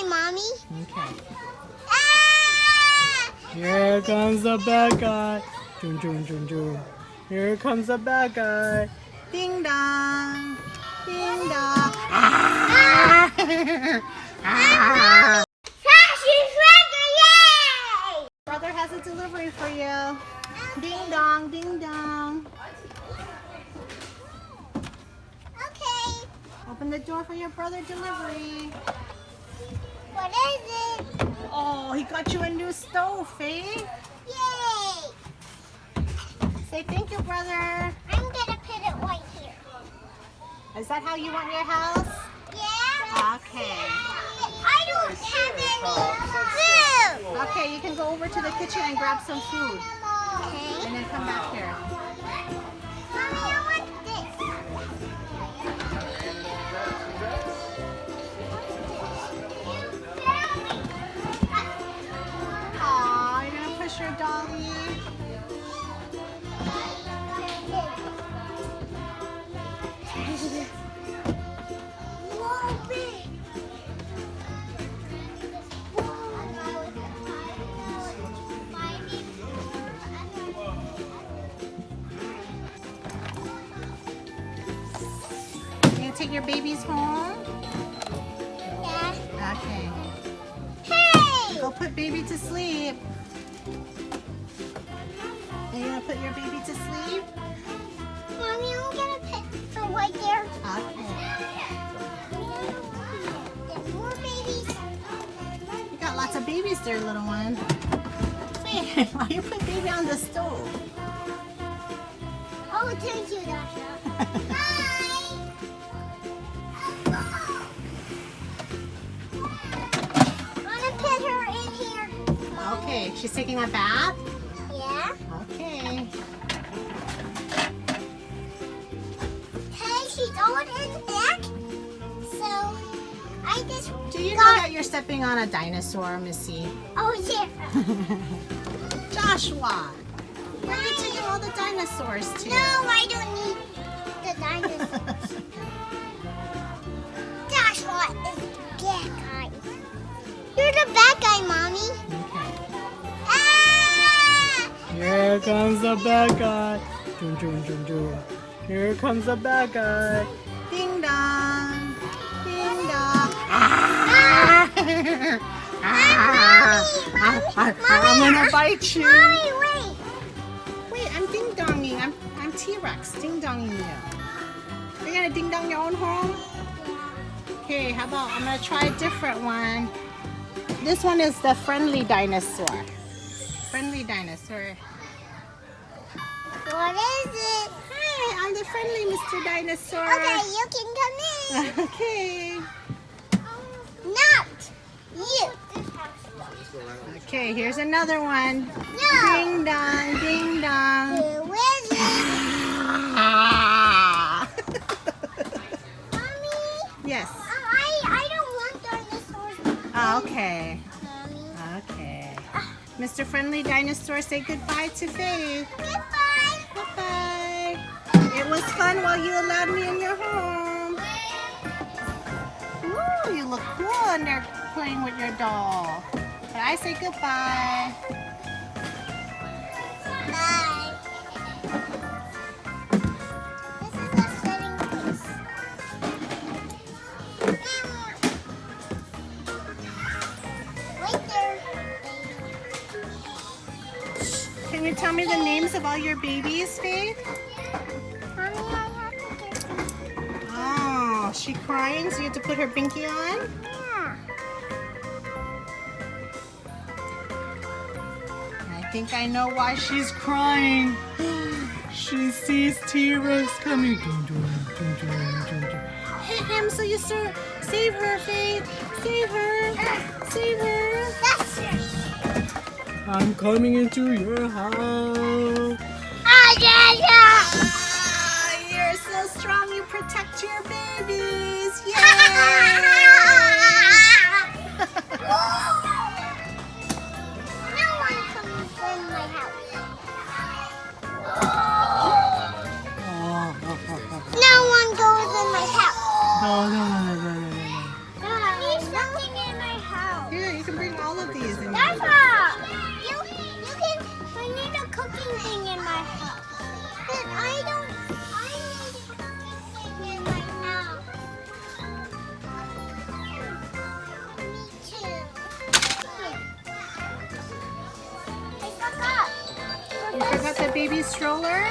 guy, Mommy. Okay. Ah! Here comes the bad guy. Dun, dun, dun, dun. Here comes the bad guy. Ding dong. Ding dong. Ah! Ah! Yay! Brother has a delivery for you. Ding dong, ding dong. Okay. Open the door for your brother delivery. What is it? Oh, he got you a new stove, eh? Yay! Say thank you, brother. I'm gonna put it right here. Is that how you want your house? Yeah? Okay. I don't have any food. Okay, you can go over to the kitchen and grab some food. Okay. And then come back here. Mommy, I want this. Aw, you're gonna push your doggy. You gonna take your babies home? Yeah. Okay. Hey! Go put baby to sleep. Are you gonna put your baby to sleep? Mommy, I'm gonna put her right there. Okay. There's more babies. You got lots of babies there, little one. Wait, why you put baby on the stove? Oh, thank you, Dasha. Hi! I'm gonna put her in here. Okay, she's taking a bath? Yeah? Okay. Hey, she's all in back. So, I just Do you know that you're stepping on a dinosaur, Missy? Oh, yeah. Joshua, where are you taking all the dinosaurs to? No, I don't need the dinosaurs. Joshua is the bad guy. You're the bad guy, Mommy. Okay. Ah! Here comes the bad guy. Dun, dun, dun, dun. Here comes the bad guy. Ding dong. Ding dong. Ah! I'm gonna bite you. Mommy, wait. Wait, I'm ding donging. I'm T-Rex ding donging you. You're gonna ding dong your own home? Okay, how about I'm gonna try a different one. This one is the friendly dinosaur. Friendly dinosaur. What is it? Hi, I'm the friendly Mr. Dinosaur. Okay, you can come in. Okay. Not you. Okay, here's another one. No. Ding dong, ding dong. Who is it? Ah. Mommy, Yes. I don't want dinosaurs. Okay. Mommy. Okay. Mr. Friendly Dinosaur, say goodbye to Faith. Goodbye. Bye-bye. It was fun while you allowed me in your home. Ooh, you look cool in there playing with your doll. But I say goodbye. Bye. This is the setting place. Right there. Can you tell me the names of all your babies, Faith? Mommy, I have to get some. Oh, she crying, so you have to put her binky on? Yeah. I think I know why she's crying. She sees T-Rex coming. Dun, dun, dun, dun, dun, dun. Hit him so you save her, Faith. Save her. Save her. That's it. I'm coming into your house. Yeah. Ah, you're so strong. You protect your babies. Yay! No one comes in my house. No one goes in my house. No. There's something in my house. these in That's here. all. We need a cooking thing in my house. But I need a cooking thing in my house. Me too. I forgot. You forgot the baby stroller?